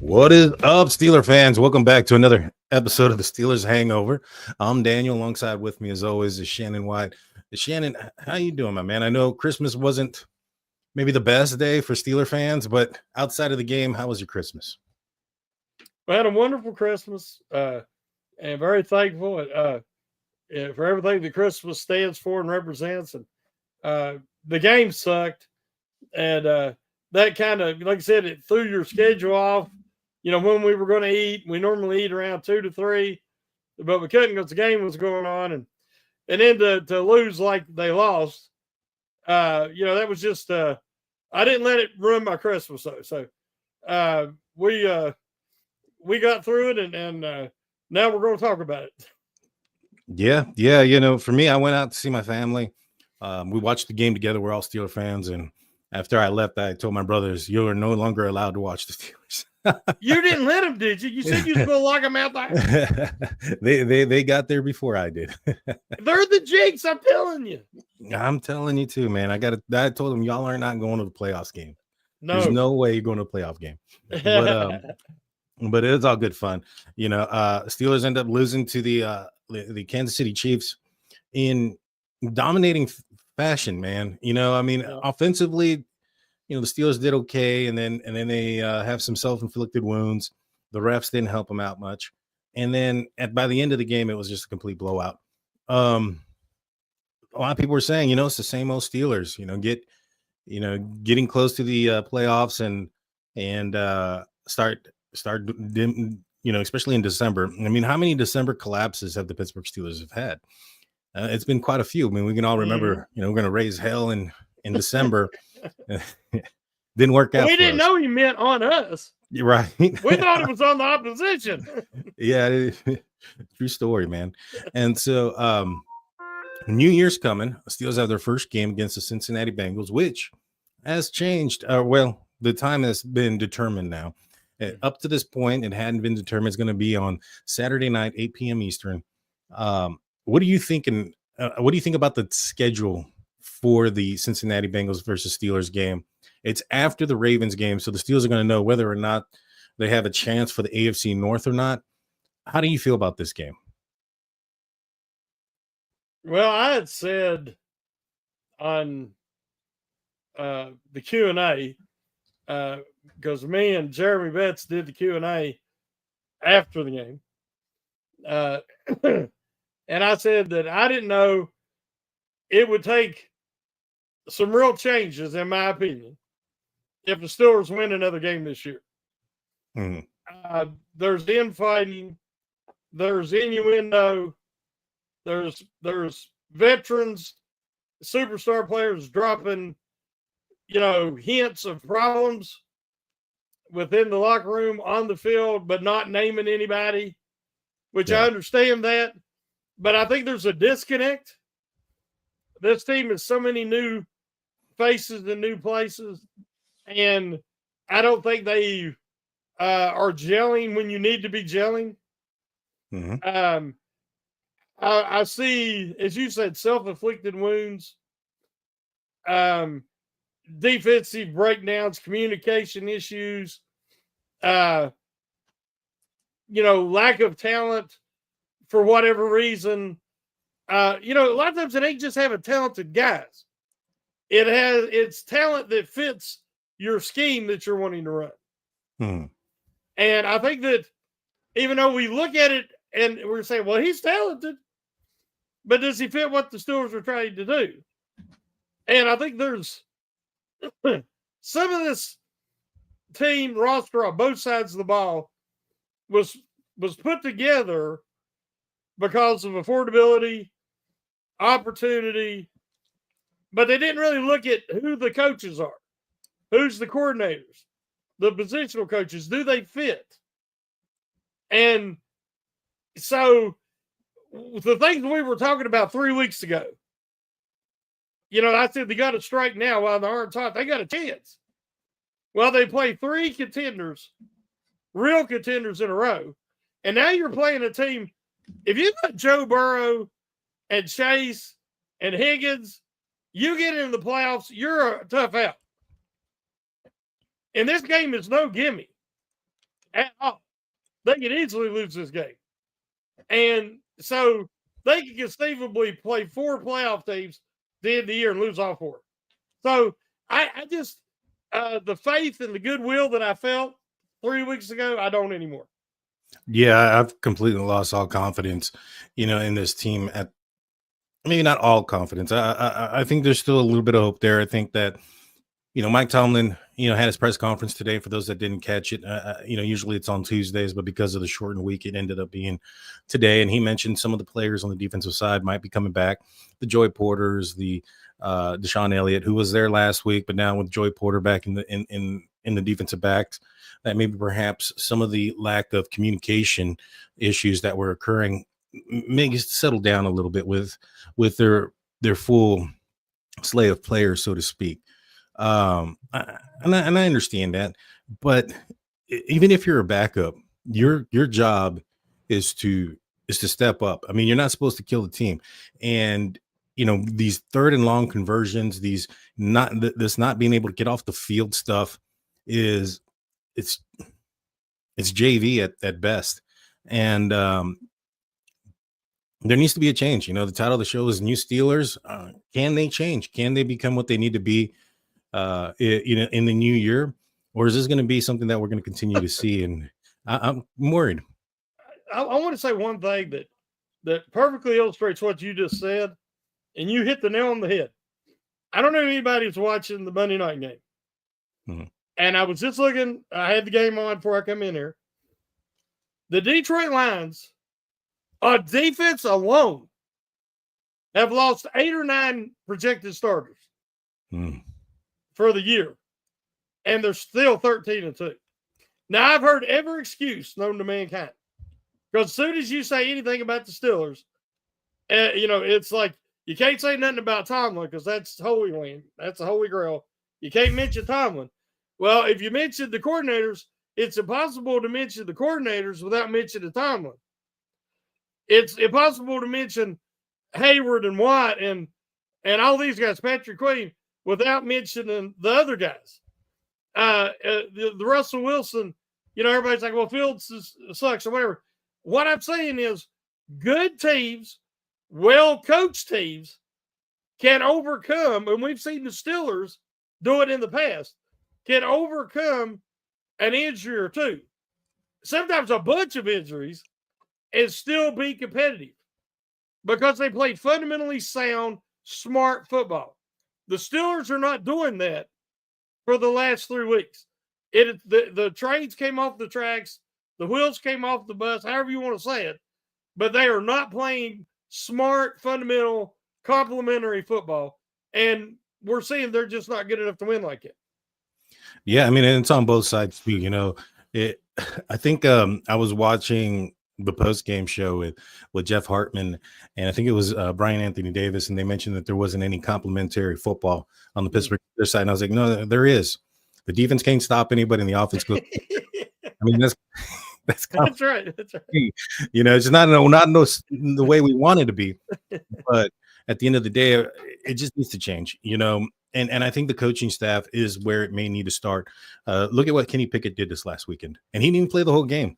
What is up, Steeler fans? Welcome back to another episode of the Steelers Hangover. I'm Daniel. Alongside with me, as always, is Shannon White. Shannon, how you doing, my man? I know Christmas wasn't maybe the best day for Steeler fans, but outside of the game, how was your Christmas? I had a wonderful Christmas, and very thankful for everything that Christmas stands for and represents. And the game sucked, and that kind of, like I said, it threw your schedule off. You know, when we were going to eat, we normally eat around 2 to 3, but we couldn't because the game was going on, and then to lose like they lost, that was just I didn't let it ruin my Christmas though. So we got through it, and now we're going to talk about it. Yeah. For me, I went out to see my family. We watched the game together. We're all Steeler fans, and after I left, I told my brothers, "You are no longer allowed to watch the Steelers." You didn't let them, did you? You said you was going to lock them out there. They got there before I did. They're the jinx, I'm telling you. I'm telling you too, man. I told them y'all are not going to the playoffs game. No. There's no way you're going to a playoff game. But it's all good fun. Steelers end up losing to the Kansas City Chiefs in dominating fashion, man. Offensively, the Steelers did okay, and then they have some self-inflicted wounds. The refs didn't help them out much, and then by the end of the game, it was just a complete blowout. A lot of people were saying, it's the same old Steelers. Getting close to the playoffs and start, especially in December. I mean, how many December collapses have the Pittsburgh Steelers have had? It's been quite a few. I mean, we can all remember, we're going to raise hell in December. Didn't work out. We didn't know he meant on us. You're right. We thought it was on the opposition. Yeah, true story, man. And so New Year's coming. The Steelers have their first game against the Cincinnati Bengals, which has changed. The time has been determined now. Up to this point, it hadn't been determined. It's going to be on Saturday night, 8 p.m. Eastern. What are you thinking? What do you think about the schedule for the Cincinnati Bengals versus Steelers game? It's after the Ravens game, so the Steelers are going to know whether or not they have a chance for the AFC North or not. How do you feel about this game? Well, I had said on the Q&A, because me and Jeremy Betts did the Q&A after the game, and I said that I didn't know it would take some real changes, in my opinion, if the Steelers win another game this year. Mm-hmm. There's infighting, there's innuendo, there's veterans, superstar players dropping, hints of problems within the locker room, on the field, but not naming anybody, which I understand that. But I think there's a disconnect. This team is so many new faces in new places, and I don't think they are gelling when you need to be gelling. Mm-hmm. I see, as you said, self-inflicted wounds, defensive breakdowns, communication issues, lack of talent for whatever reason. A lot of times it ain't just having talented guys. It's talent that fits your scheme that you're wanting to run. Mm-hmm. And I think that even though we look at it and we're saying, well, he's talented, but does he fit what the Steelers are trying to do? And I think there's some of this team roster on both sides of the ball was put together because of affordability, opportunity, but they didn't really look at who the coaches are, who's the coordinators, the positional coaches, do they fit? And so the things we were talking about 3 weeks ago, I said they got to strike now while they aren't taught. They got a chance. Well, they play 3 contenders, real contenders in a row. And now you're playing a team. If you got Joe Burrow and Chase and Higgins, you get into the playoffs, you're a tough out. And this game is no gimme. at all. They could easily lose this game. And so they could conceivably play 4 playoff teams at the end of the year and lose all 4. So I just, the faith and the goodwill that I felt 3 weeks ago, I don't anymore. Yeah, I've completely lost all confidence, in this team. Maybe not all confidence. I think there's still a little bit of hope there. I think that, Mike Tomlin, had his press conference today. For those that didn't catch it, usually it's on Tuesdays, but because of the shortened week, it ended up being today. And he mentioned some of the players on the defensive side might be coming back. The Joy Porters, the Deshaun Elliott, who was there last week, but now with Joy Porter back in the defensive backs, that maybe perhaps some of the lack of communication issues that were occurring may settle down a little bit with their full slate of players, so to speak. And I understand that, but even if you're a backup, your job is to step up. I mean, you're not supposed to kill the team, and these 3rd and long conversions, this not being able to get off the field stuff it's JV at best, and there needs to be a change. The title of the show is New Steelers. Can they change? Can they become what they need to be in the new year? Or is this going to be something that we're going to continue to see? And I'm worried. I want to say one thing that perfectly illustrates what you just said, and you hit the nail on the head. I don't know if anybody's watching the Monday night game. Mm-hmm. And I was just looking, I had the game on before I come in here. The Detroit Lions, on defense alone, have lost 8 or 9 projected starters for the year. And they're still 13-2. Now, I've heard every excuse known to mankind. Because as soon as you say anything about the Steelers, it's like you can't say nothing about Tomlin because that's Holy Land. That's a holy grail. You can't mention Tomlin. Well, if you mention the coordinators, it's impossible to mention the coordinators without mentioning Tomlin. It's impossible to mention Hayward and Watt and all these guys, Patrick Queen, without mentioning the other guys. The Russell Wilson, everybody's like, well, Fields sucks or whatever. What I'm saying is good teams, well-coached teams can overcome, and we've seen the Steelers do it in the past, can overcome an injury or two. Sometimes a bunch of injuries and still be competitive because they play fundamentally sound, smart football. The Steelers are not doing that for the last 3 weeks. The trains came off the tracks, the wheels came off the bus, however you want to say it, but they are not playing smart, fundamental, complementary football. And we're seeing they're just not good enough to win like it. Yeah, I mean, and it's on both sides too. I think I was watching the post-game show with Jeff Hartman, and I think it was Brian Anthony Davis, and they mentioned that there wasn't any complimentary football on the Pittsburgh side. And I was like, no, there is. The defense can't stop anybody, and the offense goes. I mean, that's right. That's right. It's not the way we want it to be, but at the end of the day, it just needs to change. And I think the coaching staff is where it may need to start. Look at what Kenny Pickett did this last weekend, and he didn't even play the whole game.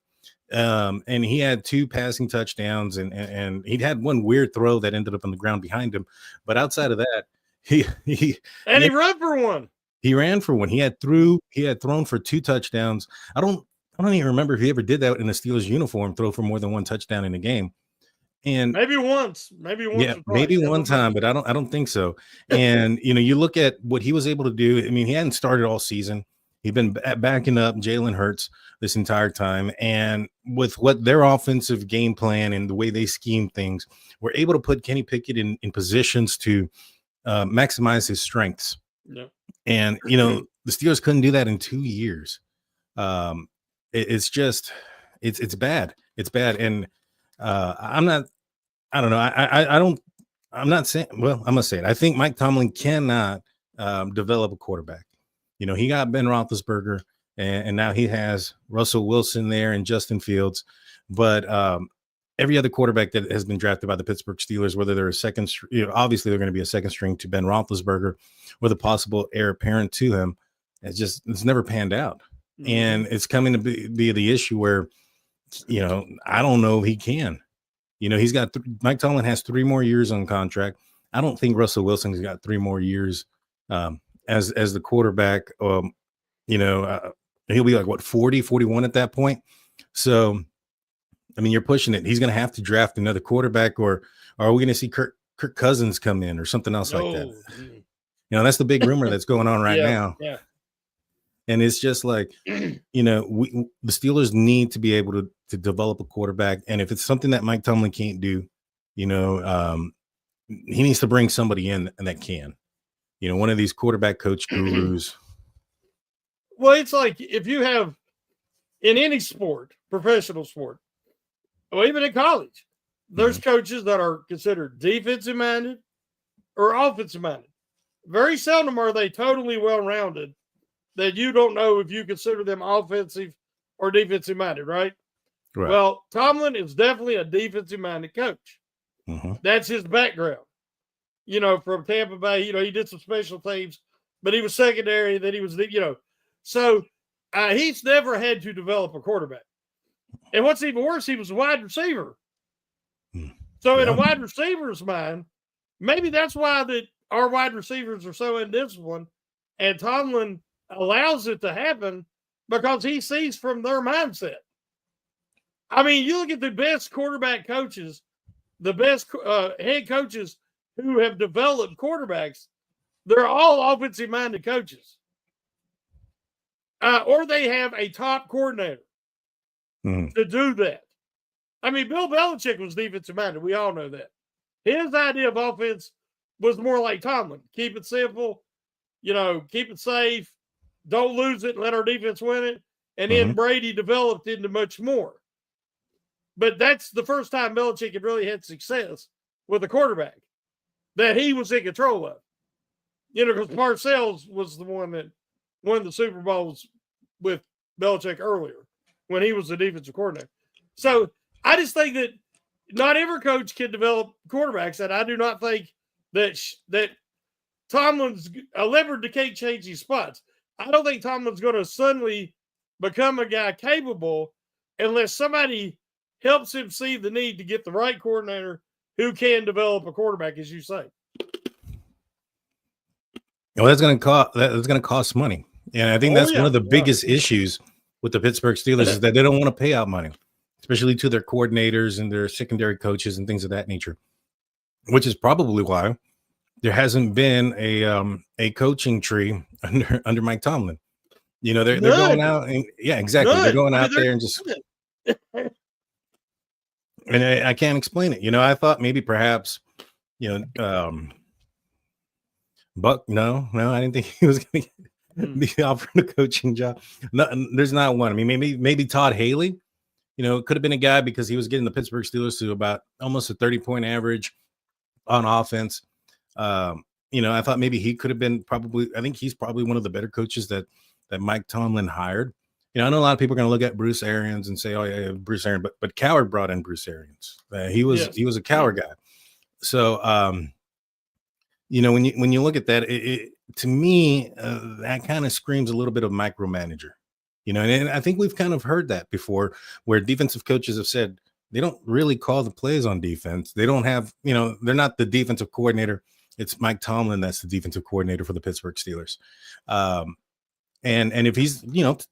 And he had 2 passing touchdowns, and he'd had one weird throw that ended up on the ground behind him. But outside of that, he ran for one. He ran for one. He had thrown for 2 touchdowns. I don't even remember if he ever did that in a Steelers uniform, throw for more than 1 touchdown in a game. And maybe once. Yeah, maybe one time, but I don't think so. And you look at what he was able to do. I mean, he hadn't started all season. He'd been backing up Jalen Hurts this entire time. And with what their offensive game plan and the way they scheme things, we're able to put Kenny Pickett in positions to maximize his strengths. Yeah. And, the Steelers couldn't do that in 2 years. It's bad. It's bad. And I'm not saying, well, I'm going to say it. I think Mike Tomlin cannot develop a quarterback. He got Ben Roethlisberger, and now he has Russell Wilson there and Justin Fields. But every other quarterback that has been drafted by the Pittsburgh Steelers, whether they're a second, obviously they're going to be a second string to Ben Roethlisberger, with a possible heir apparent to him, it's never panned out. And it's coming to be the issue where, I don't know if he can. He's got Mike Tomlin has 3 more years on contract. I don't think Russell Wilson's got 3 more years as the quarterback. He'll be like 40, 41 at that point. So, I mean, you're pushing it. He's going to have to draft another quarterback, or are we going to see Kirk Cousins come in or something else like that? That's the big rumor that's going on right now. Yeah. And it's just like, the Steelers need to be able to develop a quarterback. And if it's something that Mike Tomlin can't do, he needs to bring somebody in that can, one of these quarterback coach gurus. Well, it's like if you have in any sport, professional sport, or even in college, there's coaches that are considered defensive minded or offensive minded. Very seldom are they totally well-rounded that you don't know if you consider them offensive or defensive minded, right? Well, Tomlin is definitely a defensive minded coach. That's his background. From Tampa Bay, he did some special teams, but he was secondary. Then he was, so he's never had to develop a quarterback. And what's even worse, he was a wide receiver. So in a wide receiver's mind, maybe that's why that our wide receivers are so indisciplined, and Tomlin allows it to happen because he sees from their mindset. I mean, you look at the best quarterback coaches, the best head coaches who have developed quarterbacks, they're all offensive-minded coaches. Or they have a top coordinator to do that. I mean, Bill Belichick was defensive-minded. We all know that. His idea of offense was more like Tomlin. Keep it simple, keep it safe, don't lose it and let our defense win it. And then Brady developed into much more. But that's the first time Belichick had really had success with a quarterback that he was in control of. Because Parcells was the one that won the Super Bowls with Belichick earlier when he was the defensive coordinator. So I just think that not every coach can develop quarterbacks, and I do not think that Tomlin's a leopard that can't change his spots. I don't think Tomlin's going to suddenly become a guy capable unless somebody helps him see the need to get the right coordinator who can develop a quarterback, as you say. Well, that's going to cost money, and I think that's one of the biggest issues with the Pittsburgh Steelers is that they don't want to pay out money, especially to their coordinators and their secondary coaches and things of that nature. Which is probably why there hasn't been a coaching tree under Mike Tomlin. They're going out and exactly. They're going out there and just. And I can't explain it. I thought maybe perhaps, Buck. No, I didn't think he was going to be offered a coaching job. No, there's not one. I mean, maybe Todd Haley. It could have been a guy because he was getting the Pittsburgh Steelers to about almost a 30-point average on offense. I thought maybe he could have been I think he's probably one of the better coaches that Mike Tomlin hired. I know a lot of people are going to look at Bruce Arians and say, "Oh yeah, Bruce Arians," but Coward brought in Bruce Arians. He was a Coward guy. So, when you look at that, it to me that kind of screams a little bit of micromanager. And I think we've kind of heard that before, where defensive coaches have said they don't really call the plays on defense. They don't have, they're not the defensive coordinator. It's Mike Tomlin that's the defensive coordinator for the Pittsburgh Steelers. And if he's,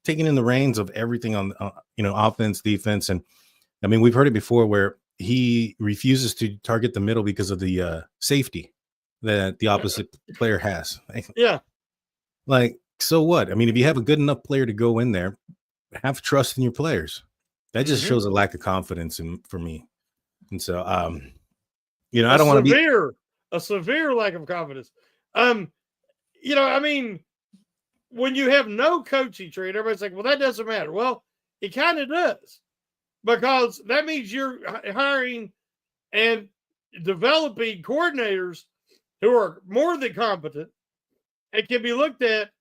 taking in the reins of everything on, offense, defense. And I mean, we've heard it before where he refuses to target the middle because of the safety that the opposite player has. Yeah. Like, so what? I mean, if you have a good enough player to go in there, have trust in your players. That just shows a lack of confidence for me. And so, I don't want to be a severe lack of confidence. I mean, when you have no coaching tree, everybody's like, well, that doesn't matter. Well, it kind of does, because that means you're hiring and developing coordinators who are more than competent and can be looked at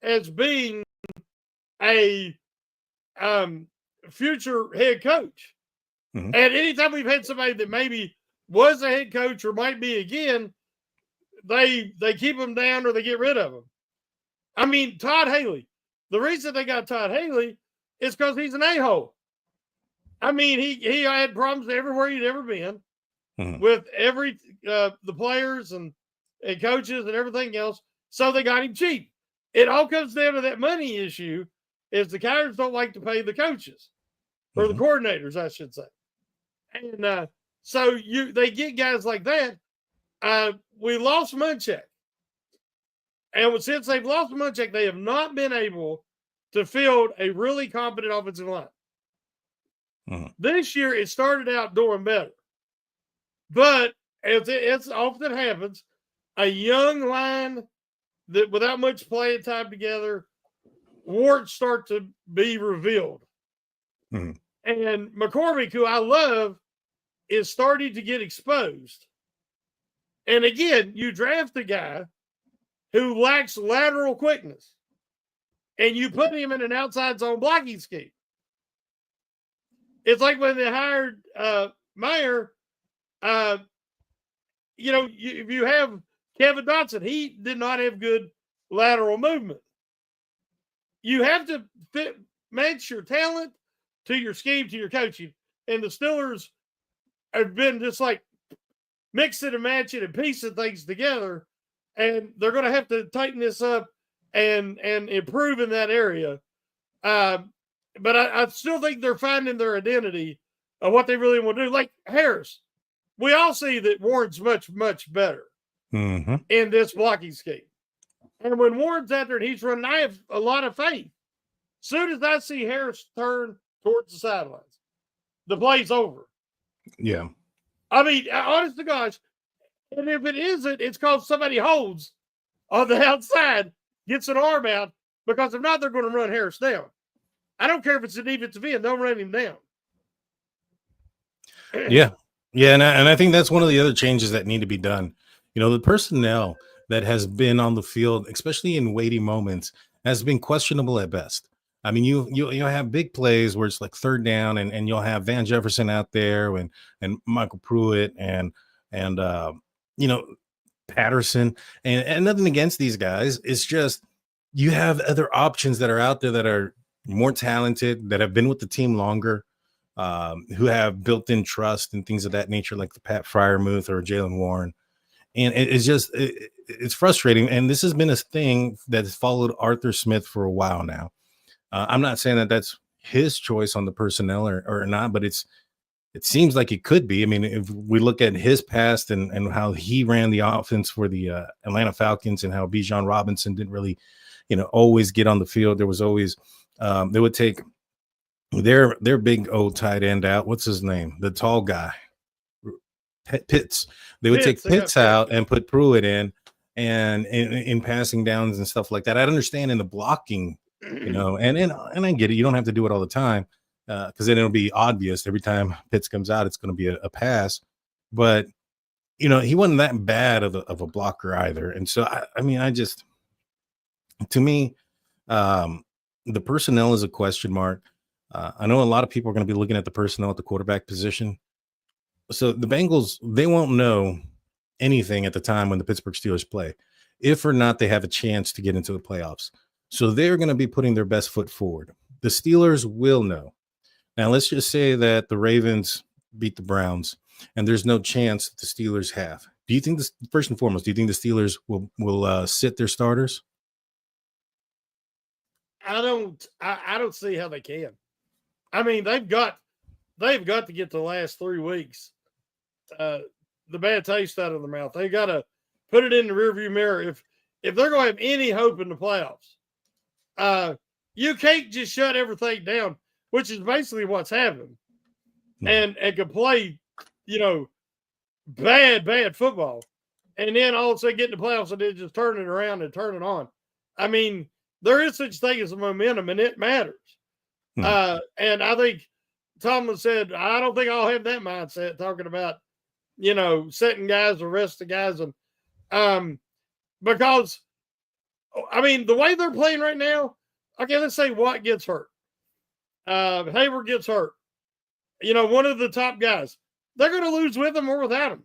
as being a future head coach. And anytime we've had somebody that maybe was a head coach or might be again, they keep them down or they get rid of them. I mean, Todd Haley, The reason they got Todd Haley is because he's an a-hole. I mean, he had problems everywhere he'd ever been with the players and coaches and everything else. So they got him cheap. It all comes down to that money issue. Is the Coyotes don't like to pay the coaches or the coordinators, I should say, and so they get guys like that. We lost Munchak, and since they've lost Munchak, they have not been able to field a really competent offensive line. This year, it started out doing better, but as it often happens, a young line that without much playing time together, warts start to be revealed. And McCormick, who I love, is starting to get exposed. And again, you draft a guy who lacks lateral quickness, and you put him in an outside zone blocking scheme. It's like when they hired Meyer. If you have Kevin Dotson, he did not have good lateral movement. You have to match your talent to your scheme, to your coaching. And the Steelers have been just like mixing and matching and piecing things together. And they're going to have to tighten this up and improve in that area. But I still think they're finding their identity of what they really want to do. Like Harris, we all see that Warren's much, much better in this blocking scheme. And when Warren's out there and he's running, I have a lot of faith. Soon as I see Harris turn towards the sidelines, the play's over. Yeah. I mean, honest to gosh, and if it isn't, it's because somebody holds on the outside, gets an arm out, because if not, they're going to run Harris down. I don't care if it's a defensive end, they'll run him down. Yeah. Yeah, and I think that's one of the other changes that need to be done. The personnel that has been on the field, especially in weighty moments, has been questionable at best. I mean, you have big plays where it's like third down, and you'll have Van Jefferson out there and Michael Pruitt and Patterson, and nothing against these guys. It's just you have other options that are out there that are more talented, that have been with the team longer, who have built-in trust and things of that nature, like the Pat Fryermuth or Jalen Warren. And it's frustrating. And this has been a thing that's followed Arthur Smith for a while now. I'm not saying that that's his choice on the personnel or not, but it seems like it could be. I mean, if we look at his past and how he ran the offense for the Atlanta Falcons and how Bijan Robinson didn't really, always get on the field. There was always they would take their big old tight end out. What's his name? The tall guy. Pitts. They would take Pitts out and put Pruitt in, and in passing downs and stuff like that. I understand in the blocking, and I get it. You don't have to do it all the time because then it'll be obvious every time Pitts comes out, it's going to be a pass. But he wasn't that bad of a blocker either. And so to me, the personnel is a question mark. I know a lot of people are going to be looking at the personnel at the quarterback position. So the Bengals, they won't know anything at the time when the Pittsburgh Steelers play, if or not they have a chance to get into the playoffs. So they're going to be putting their best foot forward. The Steelers will know. Now, let's just say that the Ravens beat the Browns and there's no chance that the Steelers have. Do you think first and foremost, do you think the Steelers will sit their starters? I don't see how they can. I mean, they've got to get the last 3 weeks the bad taste out of their mouth. They got to put it in the rearview mirror. If they're going to have any hope in the playoffs, you can't just shut everything down, which is basically what's happened, and can play, bad football, and then all of a sudden get in the playoffs and then just turn it around and turn it on. I mean, there is such thing as a momentum, and it matters. And I think Tomlin said, I don't think I'll have that mindset talking about, setting guys or resting guys. And because, I mean, the way they're playing right now, okay, let's say Watt gets hurt. Hayward gets hurt. One of the top guys. They're going to lose with him or without him.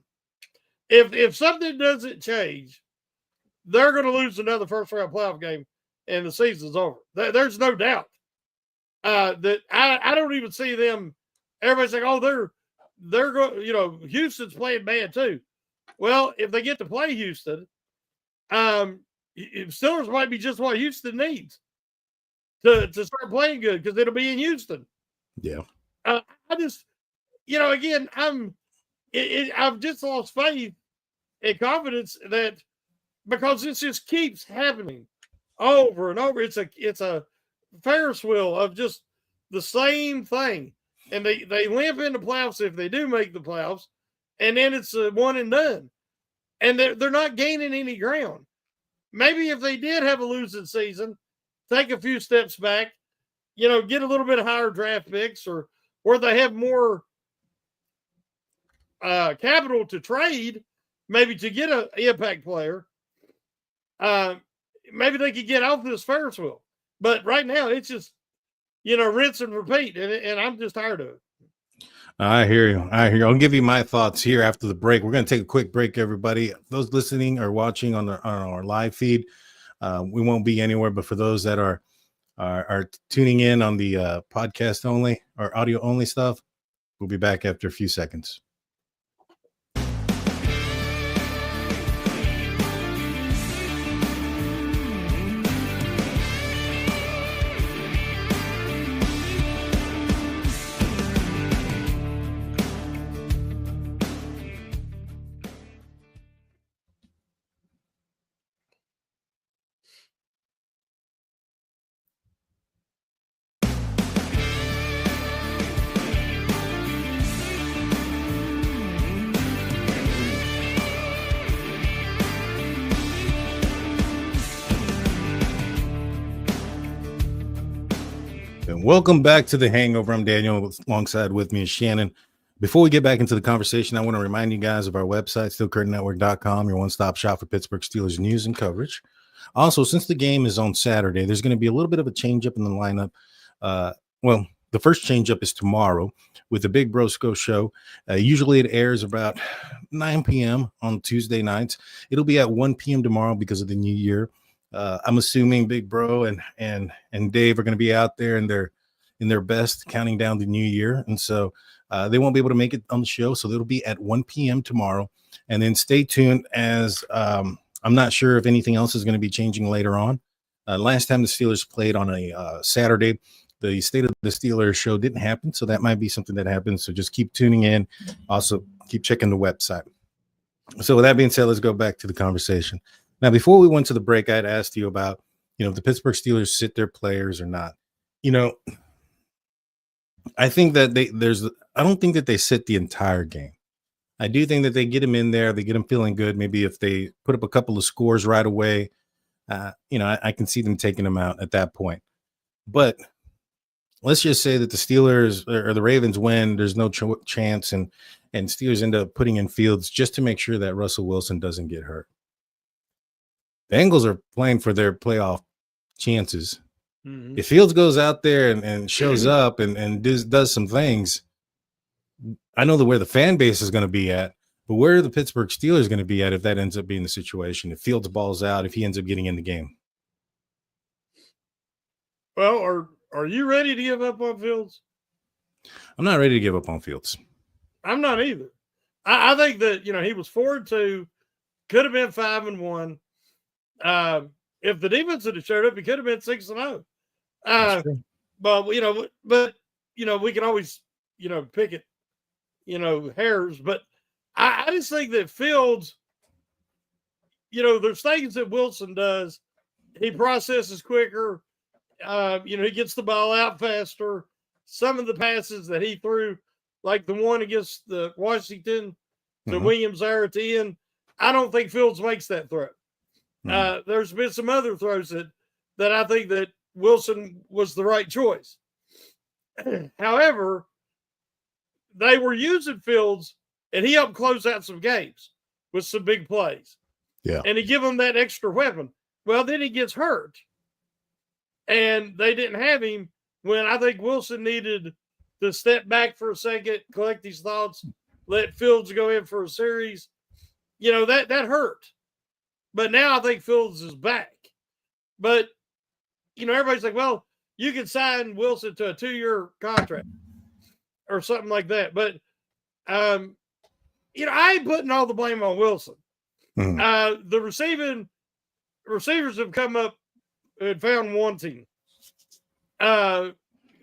If something doesn't change, they're going to lose another first-round playoff game and the season's over. There's no doubt that I don't even see them. Everybody's like, oh, they're going. Houston's playing bad too. Well, if they get to play Houston, Steelers might be just what Houston needs to start playing good because it'll be in Houston. Yeah. I just, again, I've just lost faith and confidence that because this just keeps happening over and over. It's a Ferris wheel of just the same thing, and they limp into playoffs if they do make the playoffs, and then it's a one and done, and they're not gaining any ground. Maybe if they did have a losing season, take a few steps back, get a little bit higher draft picks, or they have more capital to trade, maybe to get an impact player. Maybe they could get off this Ferris wheel. But right now, it's just, rinse and repeat, and I'm just tired of it. I hear you. I'll give you my thoughts here after the break. We're going to take a quick break, everybody. Those listening or watching on our live feed, we won't be anywhere. But for those that are tuning in on the podcast only or audio only stuff, we'll be back after a few seconds. Welcome back to the Hangover. I'm Daniel. Alongside with me is Shannon. Before we get back into the conversation, I want to remind you guys of our website, steelcurtainnetwork.com, your one-stop shop for Pittsburgh Steelers news and coverage. Also, since the game is on Saturday, there's going to be a little bit of a change-up in the lineup. The first change-up is tomorrow with the Big Brosco show. Usually it airs about 9 p.m. on Tuesday nights. It'll be at 1 p.m. tomorrow because of the new year. I'm assuming Big Bro and Dave are going to be out there in their best, counting down the new year, and so they won't be able to make it on the show. So it'll be at 1 p.m. tomorrow, and then stay tuned as I'm not sure if anything else is going to be changing later on. Last time the Steelers played on a Saturday, the State of the Steelers show didn't happen, so that might be something that happens. So just keep tuning in. Also, keep checking the website. So with that being said, let's go back to the conversation. Now, before we went to the break, I'd asked you about, if the Pittsburgh Steelers sit their players or not. I think that I don't think that they sit the entire game. I do think that they get them in there. They get them feeling good. Maybe if they put up a couple of scores right away, I can see them taking them out at that point. But let's just say that the Steelers or the Ravens win. There's no chance, and Steelers end up putting in Fields just to make sure that Russell Wilson doesn't get hurt. The Bengals are playing for their playoff chances. Mm-hmm. If Fields goes out there and shows up and does some things, I know where the fan base is going to be at, but where are the Pittsburgh Steelers going to be at if that ends up being the situation? If Fields balls out, if he ends up getting in the game? Well, are you ready to give up on Fields? I'm not ready to give up on Fields. I'm not either. I think that, he was 4-2, could have been 5-1. If the defense had showed up, he could have been 6-0. But we can always, pick it, hairs. But I just think that Fields, there's things that Wilson does. He processes quicker. He gets the ball out faster. Some of the passes that he threw, like the one against the Washington to Williams there at the end, I don't think Fields makes that throw. There's been some other throws that I think that Wilson was the right choice. However, they were using Fields, and he helped close out some games with some big plays. Yeah. And he give him that extra weapon. Well, then he gets hurt. And they didn't have him when I think Wilson needed to step back for a second, collect his thoughts, let Fields go in for a series. That hurt. But now I think Fields is back. But everybody's like, well, you can sign Wilson to a 2-year contract or something like that. But, I ain't putting all the blame on Wilson. The receivers have come up and found one team.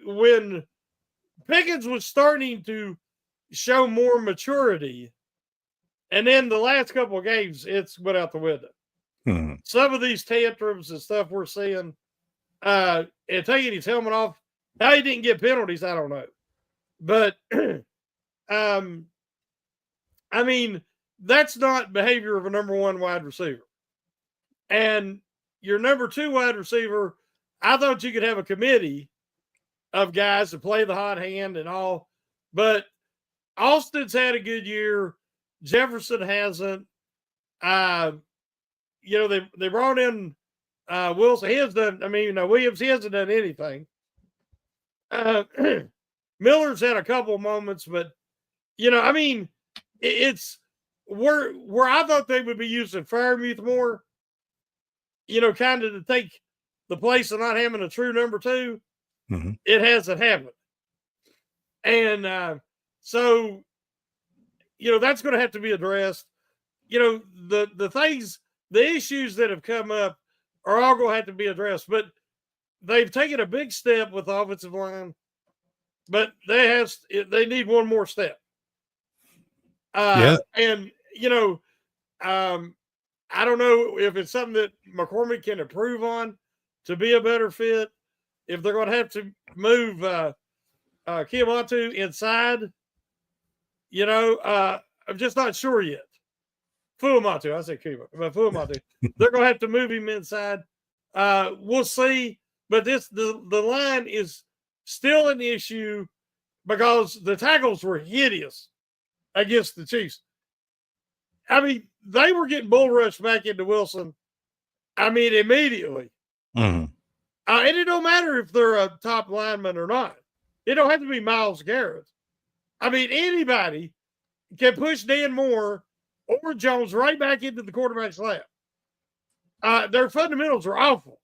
When Pickens was starting to show more maturity, and then the last couple of games, it's went out the window. Some of these tantrums and stuff we're seeing, and taking his helmet off, how he didn't get penalties, I don't know. But, I mean, that's not behavior of a number one wide receiver. And your number two wide receiver, I thought you could have a committee of guys to play the hot hand and all, but Austin's had a good year. Jefferson hasn't. They brought in Wilson. He has done. Williams. He hasn't done anything. Miller's had a couple of moments, but it's where I thought they would be using Fairmouth more. Kind of to take the place of not having a true number two. It hasn't happened, and so that's going to have to be addressed. The things, the issues that have come up are all going to have to be addressed. But they've taken a big step with the offensive line, but they need one more step. And I don't know if it's something that McCormick can improve on to be a better fit. If they're going to have to move Kiamatu inside, I'm just not sure yet. Fuamatu, I say Kiamatu, but Fuamatu. They're going to have to move him inside. We'll see. But the line is still an issue because the tackles were hideous against the Chiefs. They were getting bull rushed back into Wilson. Immediately. And it don't matter if they're a top lineman or not. It don't have to be Myles Garrett. Anybody can push Dan Moore or Jones right back into the quarterback's lap. Their fundamentals are awful.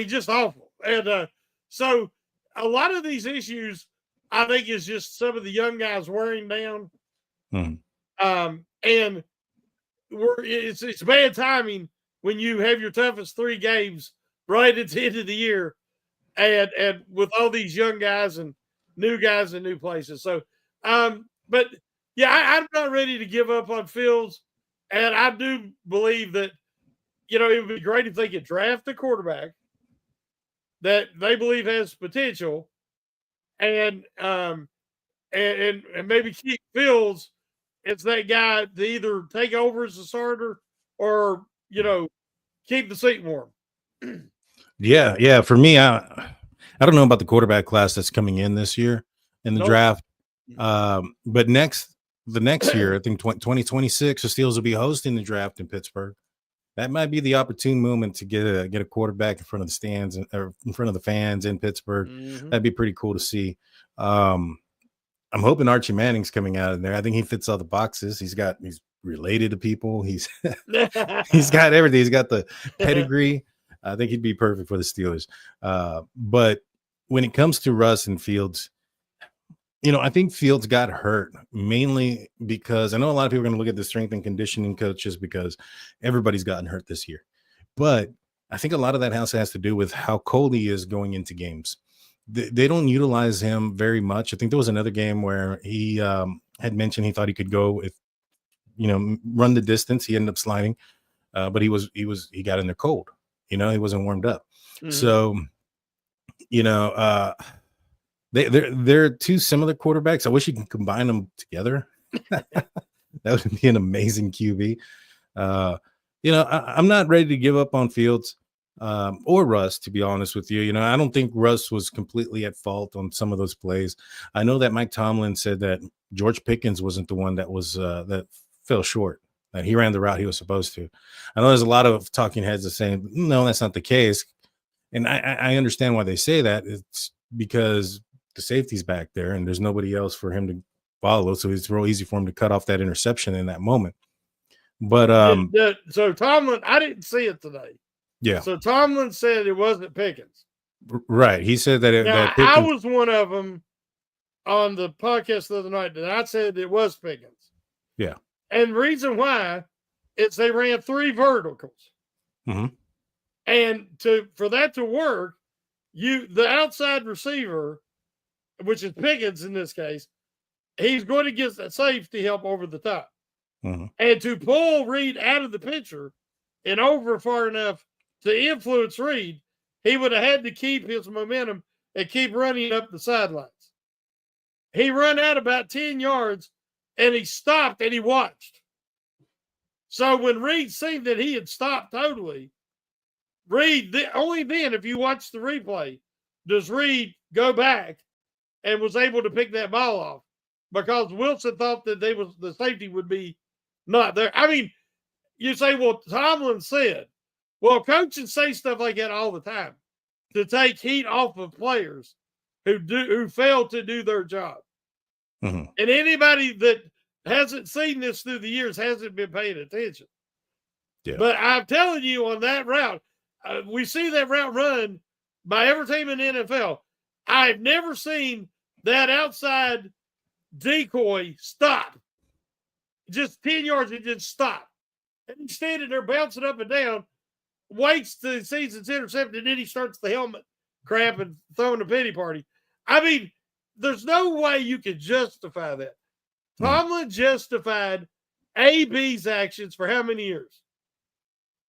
Just awful. And so a lot of these issues, I think, is just some of the young guys wearing down. And it's bad timing when you have your toughest 3 games right at the end of the year, and with all these young guys and new guys in new places. So, but yeah, I'm not ready to give up on Fields, and I do believe that it would be great if they could draft a quarterback that they believe has potential, and maybe keep Fields. It's that guy to either take over as a starter or keep the seat warm. Yeah. For me, I don't know about the quarterback class that's coming in this year in the draft. But the next year, I think 2026, the Steelers will be hosting the draft in Pittsburgh. That might be the opportune moment to get a quarterback in front of the stands or in front of the fans in Pittsburgh. That'd be pretty cool to see. I'm hoping Archie Manning's coming out of there. I think he fits all the boxes. He's related to people. He's got everything. He's got the pedigree. I think he'd be perfect for the Steelers. But when it comes to Russ and Fields, I think Fields got hurt mainly because I know a lot of people are going to look at the strength and conditioning coaches because everybody's gotten hurt this year. But I think a lot of that has to do with how cold he is going into games. They don't utilize him very much. I think there was another game where he had mentioned he thought he could go run the distance. He ended up sliding, but he got in there cold. He wasn't warmed up. So, they're two similar quarterbacks. I wish you can combine them together. That would be an amazing QB. I'm not ready to give up on Fields. Or Russ, to be honest with you. I don't think Russ was completely at fault on some of those plays. I know that Mike Tomlin said that George Pickens wasn't the one that was that fell short, that he ran the route he was supposed to. I know there's a lot of talking heads that saying, no, that's not the case. And I understand why they say that. It's because the safety's back there and there's nobody else for him to follow. So it's real easy for him to cut off that interception in that moment. But so Tomlin, I didn't see it today. Yeah. So Tomlin said it wasn't Pickens. Right. He said that Now, Pickens, I was one of them on the podcast the other night that I said it was Pickens. Yeah. And the reason why is they ran 3 verticals. Mm-hmm. And for that to work, the outside receiver, which is Pickens in this case, he's going to get that safety help over the top. Mm-hmm. And to pull Reed out of the picture and over far enough to influence Reed, he would have had to keep his momentum and keep running up the sidelines. He ran out about 10 yards and he stopped and he watched. So when Reed seen that he had stopped totally, Reed, only then, if you watch the replay, does Reed go back and was able to pick that ball off, because Wilson thought that the safety would be not there. I mean, you say, well, Tomlin said, well, coaches say stuff like that all the time to take heat off of players who fail to do their job. Mm-hmm. And anybody that hasn't seen this through the years hasn't been paying attention. Yeah. But I'm telling you, on that route, we see that route run by every team in the NFL. I've never seen that outside decoy stop. Just 10 yards, it just stopped. And he's standing there bouncing up and down, waits till he sees it's intercepted, and then he starts the helmet crap and throwing the pity party. I mean, there's no way you could justify that. Tomlin justified AB's actions for how many years?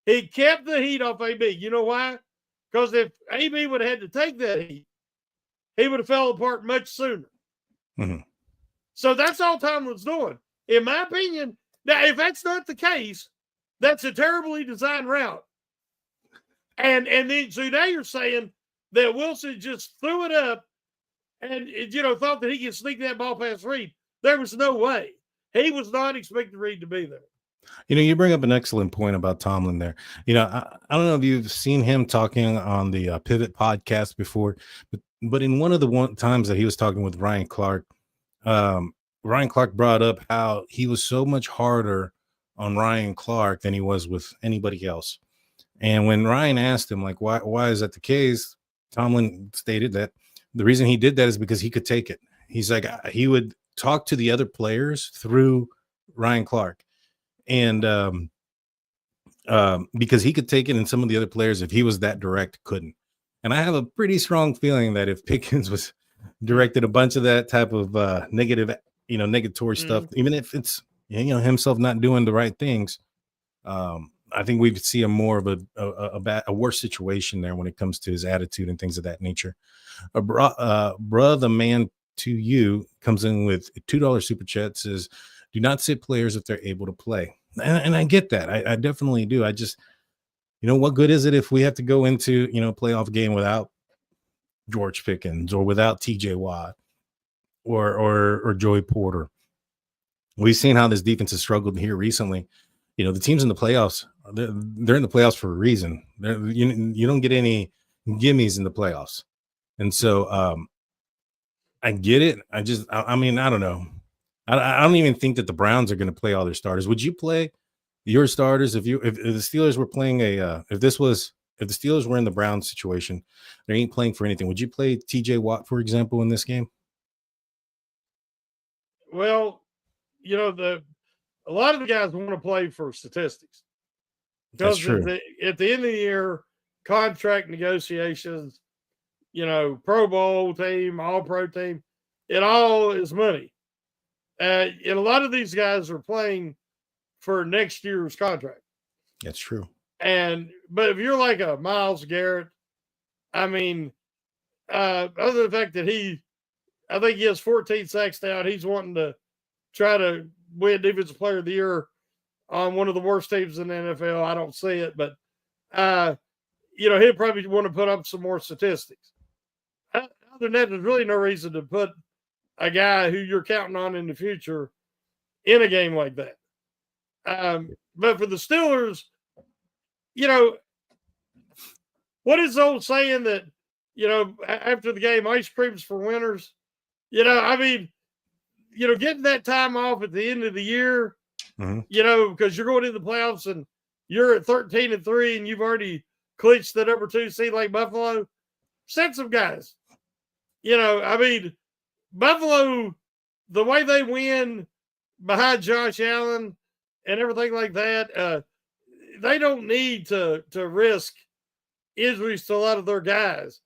He kept the heat off AB. You know why? Because if AB would have had to take that heat, he would have fell apart much sooner. Mm-hmm. So that's all Tomlin's doing. In my opinion, now, if that's not the case, that's a terribly designed route. And then, so now you're saying that Wilson just threw it up and, thought that he could sneak that ball past Reed. There was no way. He was not expecting Reed to be there. You bring up an excellent point about Tomlin there. I don't know if you've seen him talking on the Pivot podcast before, but in one of the times that he was talking with Ryan Clark, Ryan Clark brought up how he was so much harder on Ryan Clark than he was with anybody else. And when Ryan asked him, like, why is that the case? Tomlin stated that the reason he did that is because he could take it. He's like, he would talk to the other players through Ryan Clark. And because he could take it, and some of the other players, if he was that direct, couldn't. And I have a pretty strong feeling that if Pickens directed a bunch of that type of negatory stuff, even if it's himself not doing the right things, I think we could see a more of a worse situation there when it comes to his attitude and things of that nature. Brother man to you comes in with a $2 super chat, says, do not sit players if they're able to play. And I get that. I definitely do. I just, what good is it if we have to go into, playoff game without George Pickens or without TJ Watt or Joey Porter? We've seen how this defense has struggled here recently. The teams in the playoffs, they're in the playoffs for a reason. You don't get any gimmies in the playoffs. And so I get it. I mean, I don't know. I don't even think that the Browns are going to play all their starters. Would you play your starters if the Steelers were playing if the Steelers were in the Browns situation, they ain't playing for anything? Would you play TJ Watt, for example, in this game? Well, a lot of the guys want to play for statistics. That's true. At the end of the year, contract negotiations, Pro Bowl team, All-Pro team, it all is money. And a lot of these guys are playing for next year's contract. That's true. But if you're like a Myles Garrett, I mean, other than the fact that I think he has 14 sacks down, he's wanting to try to win Defensive Player of the Year on one of the worst teams in the NFL. I don't see it, but he'll probably want to put up some more statistics. Other than that, there's really no reason to put a guy who you're counting on in the future in a game like that. But for the Steelers, what is the old saying that, after the game, ice cream's for winners? I mean, getting that time off at the end of the year, because you're going into the playoffs and you're at 13-3 and you've already clinch the number 2 seed like Buffalo, send some guys. I mean, Buffalo, the way they win behind Josh Allen and everything like that, they don't need to risk injuries to a lot of their guys.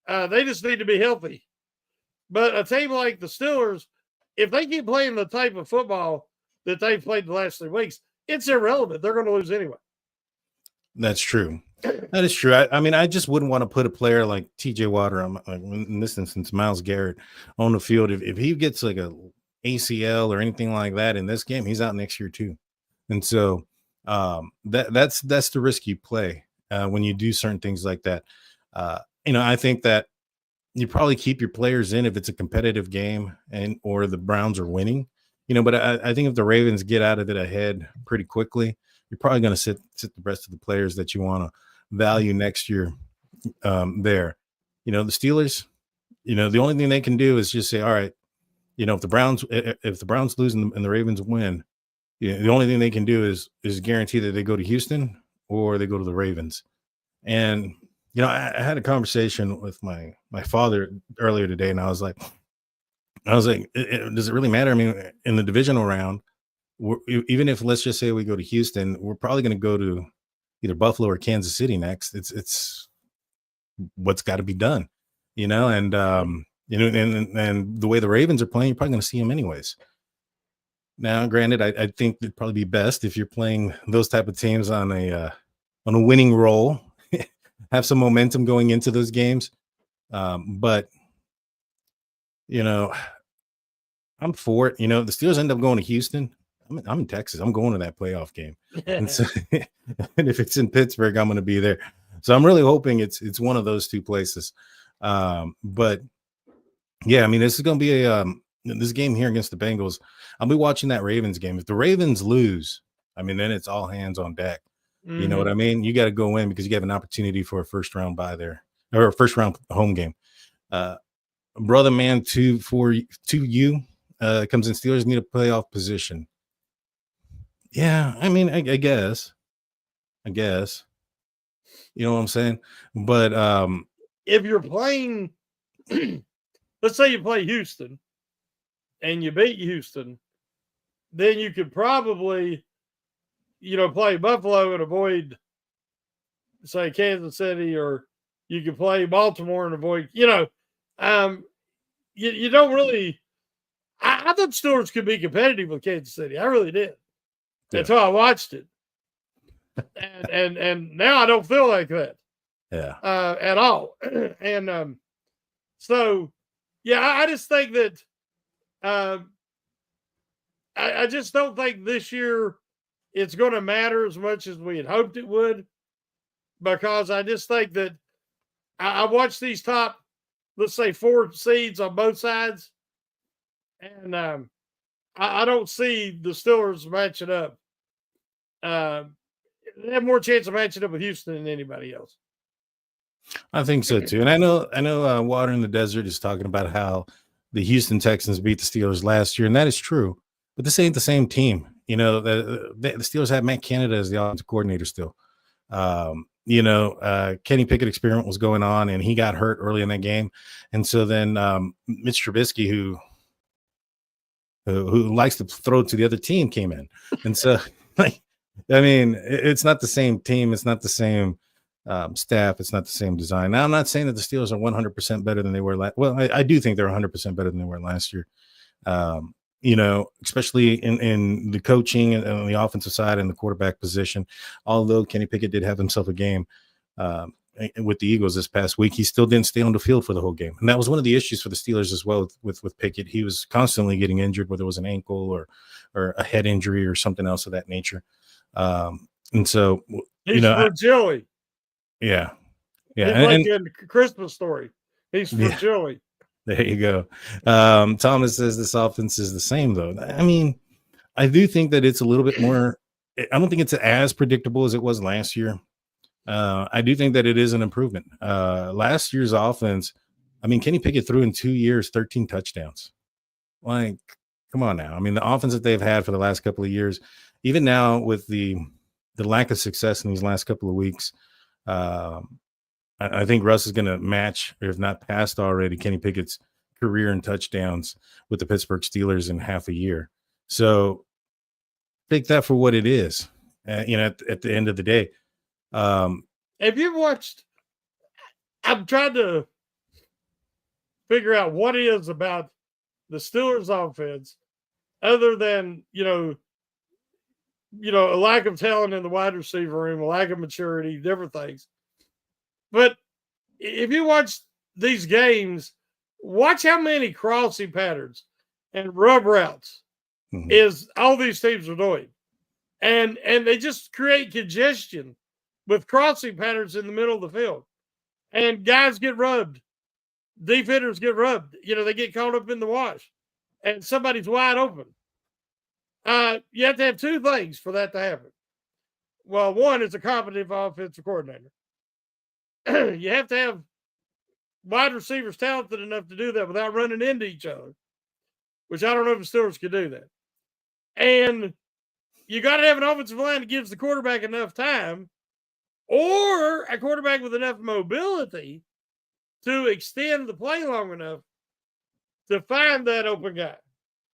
They just need to be healthy. But a team like the Steelers, if they keep playing the type of football that they've played the last 3 weeks, it's irrelevant. They're going to lose anyway. That's true. That is true. I mean, I just wouldn't want to put a player like TJ Watt, in this instance, Myles Garrett, on the field. If he gets like a ACL or anything like that in this game, he's out next year too. And so that's the risk you play when you do certain things like that. I think that you probably keep your players in if it's a competitive game or the Browns are winning, but I think if the Ravens get out of it ahead pretty quickly, you're probably going to sit the rest of the players that you want to value next year there. The Steelers, the only thing they can do is just say, all right, if the Browns lose and the Ravens win, the only thing they can do is guarantee that they go to Houston or they go to the Ravens. And I had a conversation with my father earlier today, and I was like, does it really matter? I mean, in the divisional round, even if, let's just say, we go to Houston, we're probably going to go to either Buffalo or Kansas City next. It's what's got to be done, and and the way the Ravens are playing, you're probably going to see them anyways. Now, granted, I think it'd probably be best if you're playing those type of teams on a winning roll. Have some momentum going into those games. But, I'm for it. The Steelers end up going to Houston. I'm in Texas. I'm going to that playoff game. And so, and if it's in Pittsburgh, I'm going to be there. So I'm really hoping it's one of those two places. But yeah, I mean, this is going to be this game here against the Bengals. I'll be watching that Ravens game. If the Ravens lose, I mean, then it's all hands on deck. Mm-hmm. You know what I mean? You got to go in because you have an opportunity for a first round bye there, or a first round home game. Brother man, to you comes in. Steelers need a playoff position. Yeah, I mean, I guess. You know what I'm saying? But if you're playing, let's say you play Houston and you beat Houston, then you could probably play Buffalo and avoid, say, Kansas City, or you could play Baltimore and avoid, you don't really. I thought Steelers could be competitive with Kansas City. I really did. Yeah. Until I watched it, and now I don't feel like that. Yeah. At all. And so, yeah, I just think that I just don't think this year it's going to matter as much as we had hoped it would, because I just think that I watched these top, let's say, 4 seeds on both sides, and I don't see the Steelers matching up. They have more chance of matching up with Houston than anybody else. I think so too. And I know Water in the Desert is talking about how the Houston Texans beat the Steelers last year, and that is true. But this ain't the same team. The Steelers have Matt Canada as the offensive coordinator still. Kenny Pickett experiment was going on, and he got hurt early in that game. And so then Mitch Trubisky, who likes to throw to the other team, came in. And so, it's not the same team. It's not the same staff. It's not the same design. Now, I'm not saying that the Steelers are 100% better than they were last. Well, I do think they're 100% better than they were last year. Especially in the coaching and on the offensive side and the quarterback position. Although Kenny Pickett did have himself a game with the Eagles this past week, he still didn't stay on the field for the whole game. And that was one of the issues for the Steelers as well with Pickett. He was constantly getting injured, whether it was an ankle or a head injury or something else of that nature. And so, he's fragile. Yeah. He's like in Christmas Story. He's fragile. There you go. Thomas says this offense is the same, though. I mean, I do think that it's a little bit more. I don't think it's as predictable as it was last year. I do think that it is an improvement. Last year's offense, I mean, Kenny Pickett threw in 2 years 13 touchdowns. Like, come on now. I mean, the offense that they've had for the last couple of years, even now with the lack of success in these last couple of weeks, I think Russ is going to match, or if not passed already, Kenny Pickett's career in touchdowns with the Pittsburgh Steelers in half a year. So take that for what it is. At the end of the day. Have you watched? I'm trying to figure out what is about the Steelers offense, other than a lack of talent in the wide receiver room, a lack of maturity, different things. But if you watch these games, watch how many crossing patterns and rub routes is all these teams are doing. And they just create congestion with crossing patterns in the middle of the field. And guys get rubbed. Defenders get rubbed. They get caught up in the wash. And somebody's wide open. You have to have two things for that to happen. Well, one is a competent offensive coordinator. You have to have wide receivers talented enough to do that without running into each other, which I don't know if the Steelers could do that. And you got to have an offensive line that gives the quarterback enough time, or a quarterback with enough mobility to extend the play long enough to find that open guy.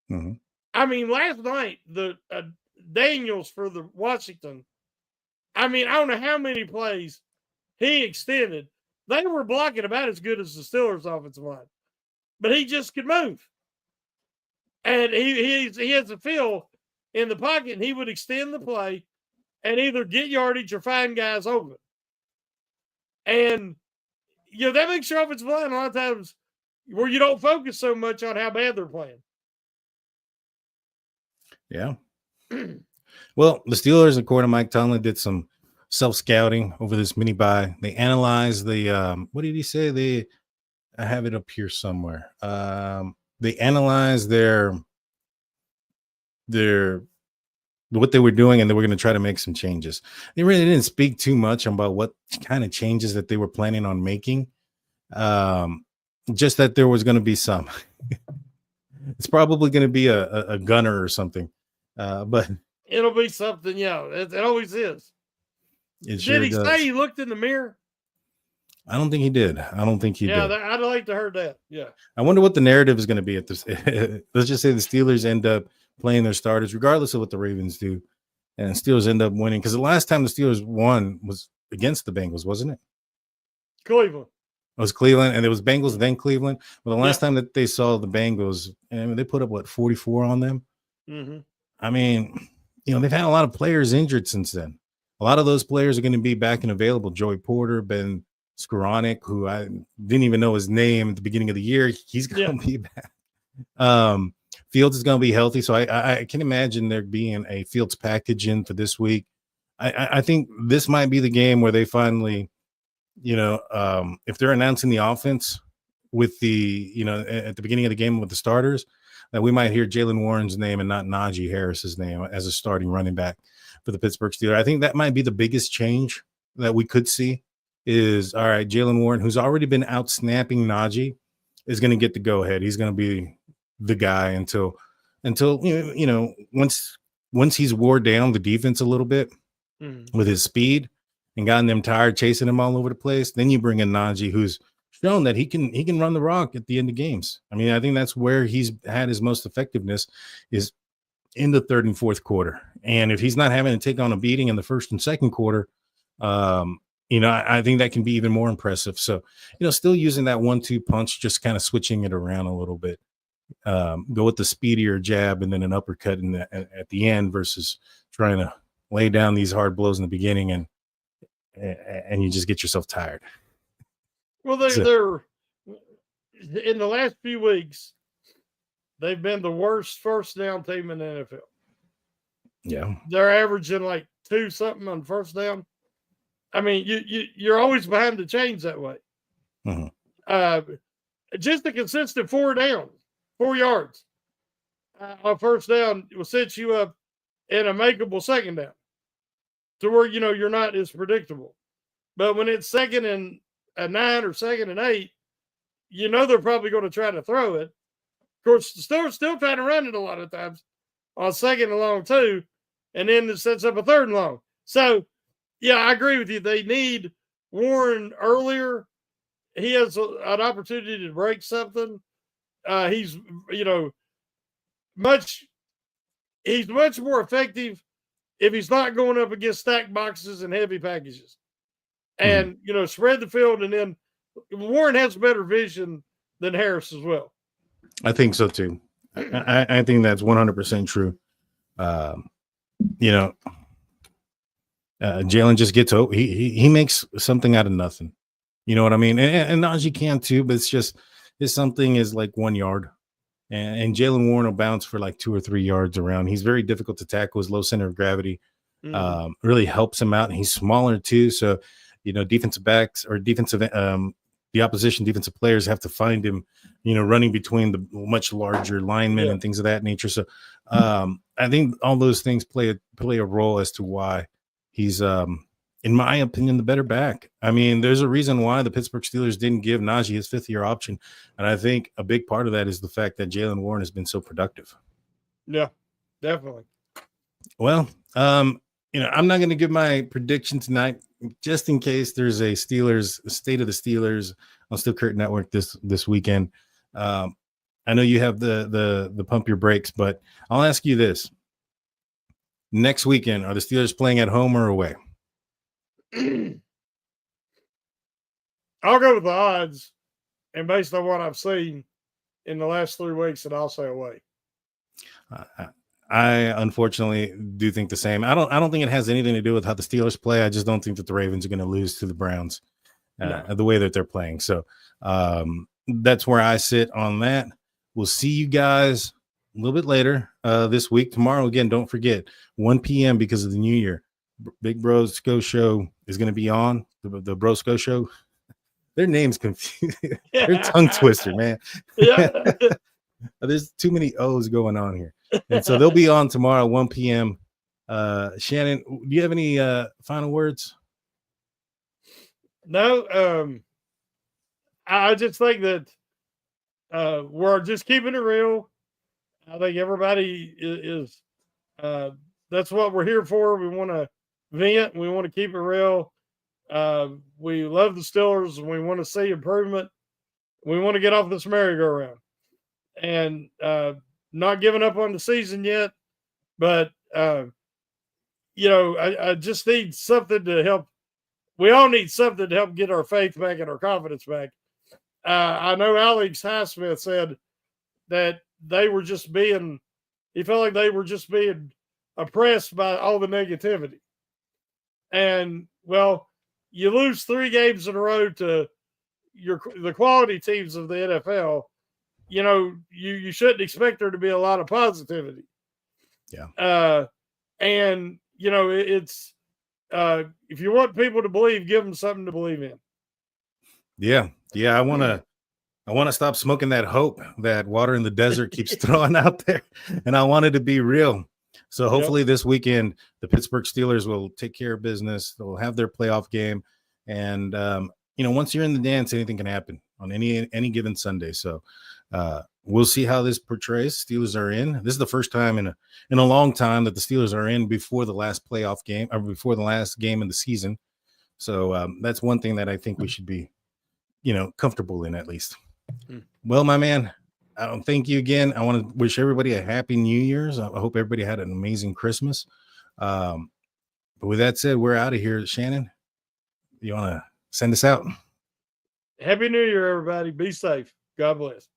Mm-hmm. I mean, last night, the Daniels for the Washington, I don't know how many plays he extended. They were blocking about as good as the Steelers' offensive line, but he just could move. And he has a feel in the pocket, and he would extend the play and either get yardage or find guys open. And, that makes your offensive line a lot of times where you don't focus so much on how bad they're playing. Yeah. Well, the Steelers, according to Mike Tomlin, did some self-scouting over this mini bye. They analyzed the what did he say? I have it up here somewhere. They analyzed their what they were doing, and they were going to try to make some changes. They really didn't speak too much about what kind of changes that they were planning on making. Just that there was going to be some. It's probably going to be a gunner or something, but it'll be something. Yeah, it always is. It sure did he does. say he looked in the mirror? I don't think he did. I don't think he did. Yeah, I'd like to hear that. Yeah. I wonder what the narrative is going to be at this. Let's just say the Steelers end up playing their starters, regardless of what the Ravens do, and Steelers end up winning. Because the last time the Steelers won was against the Bengals, wasn't it? Cleveland. It was Cleveland, and it was Bengals, then Cleveland. Well, the last time that they saw the Bengals, they put up, 44 on them? Mm-hmm. They've had a lot of players injured since then. A lot of those players are going to be back and available. Joey Porter, Ben Skoranek, who I didn't even know his name at the beginning of the year. He's going to be back. Fields is going to be healthy, so I can imagine there being a Fields package in for this week. I think this might be the game where they finally, if they're announcing the offense with the, at the beginning of the game with the starters, that we might hear Jalen Warren's name and not Najee Harris's name as a starting running back for the Pittsburgh Steelers. I think that might be the biggest change that we could see is, all right, Jalen Warren, who's already been out snapping Najee, is going to get the go-ahead. He's going to be the guy until once he's wore down the defense a little bit with his speed and gotten them tired chasing him all over the place. Then you bring in Najee, who's shown that he can run the rock at the end of games. I think that's where he's had his most effectiveness is in the third and fourth quarter. And if he's not having to take on a beating in the first and second quarter, I think that can be even more impressive. So, still using that 1-2 punch, just kind of switching it around a little bit. Go with the speedier jab and then an uppercut at the end versus trying to lay down these hard blows in the beginning and you just get yourself tired. Well, they're in the last few weeks, they've been the worst first down team in the NFL. Yeah. They're averaging like 2 something on first down. You're always behind the chains that way. Mm-hmm. Just a consistent 4 yards on first down will set you up in a makeable second down to where, you're not as predictable. But when it's 2nd and 9 or 2nd and 8, they're probably going to try to throw it. Of course, the Steelers still trying to run it a lot of times on 2nd and long too, and then it sets up a 3rd and long. So, yeah, I agree with you. They need Warren earlier, he has an opportunity to break something. He's much more effective if he's not going up against stacked boxes and heavy packages, and spread the field. And then Warren has better vision than Harris as well. I think so too. I think that's 100% true. Jalen just gets he makes something out of nothing. You know what I mean? And Najee can too, but his something is like 1 yard. And Jalen Warren will bounce for like 2 or 3 yards around. He's very difficult to tackle. His low center of gravity really helps him out. And he's smaller too. So, defensive backs or the opposition defensive players have to find him, running between the much larger linemen and things of that nature. So I think all those things play a role as to why he's, in my opinion, the better back. I mean, there's a reason why the Pittsburgh Steelers didn't give Najee his 5th-year option. And I think a big part of that is the fact that Jalen Warren has been so productive. Yeah, definitely. Well, I'm not going to give my prediction tonight, just in case there's a State of the Steelers on Steel Curtain Network this weekend. I know you have the pump your brakes, but I'll ask you this. Next weekend, are the Steelers playing at home or away? I'll go with the odds, and based on what I've seen in the last 3 weeks, and I'll say away. I unfortunately do think the same. I don't think it has anything to do with how the Steelers play. I just don't think that the Ravens are going to lose to the Browns the way that they're playing. So that's where I sit on that. We'll see you guys a little bit later this week. Tomorrow, again, don't forget, 1 p.m. because of the new year. Big Brosco Show is going to be on, the Brosco Show. Their name's confused. They're tongue twister, man. Yeah. There's too many O's going on here. And so they'll be on tomorrow, 1 p.m. Shannon, do you have any final words? No. I just think that we're just keeping it real. I think everybody is that's what we're here for. We want to vent. We want to keep it real. We love the Steelers, and we want to see improvement. We want to get off this merry-go-round. And not giving up on the season yet, but I just need something to help. We all need something to help get our faith back and our confidence back. I know Alex Highsmith said that he felt like they were just being oppressed by all the negativity. And well, you lose 3 games in a row to the quality teams of the NFL. You shouldn't expect there to be a lot of positivity. Yeah. And it's if you want people to believe, give them something to believe in. Yeah. I want to stop smoking that hope that Water in the Desert keeps throwing out there, and I want it to be real. So hopefully this weekend, the Pittsburgh Steelers will take care of business. They'll have their playoff game, and once you're in the dance, anything can happen on any given Sunday. So we'll see how this portrays. Steelers are in. This is the first time in a long time that the Steelers are in before the last playoff game or before the last game of the season. So that's one thing that I think we should be, comfortable in at least. Well, my man, thank you again. I want to wish everybody a happy New Year's. I hope everybody had an amazing Christmas. But with that said, we're out of here. Shannon, you want to send us out? Happy New Year, everybody. Be safe. God bless.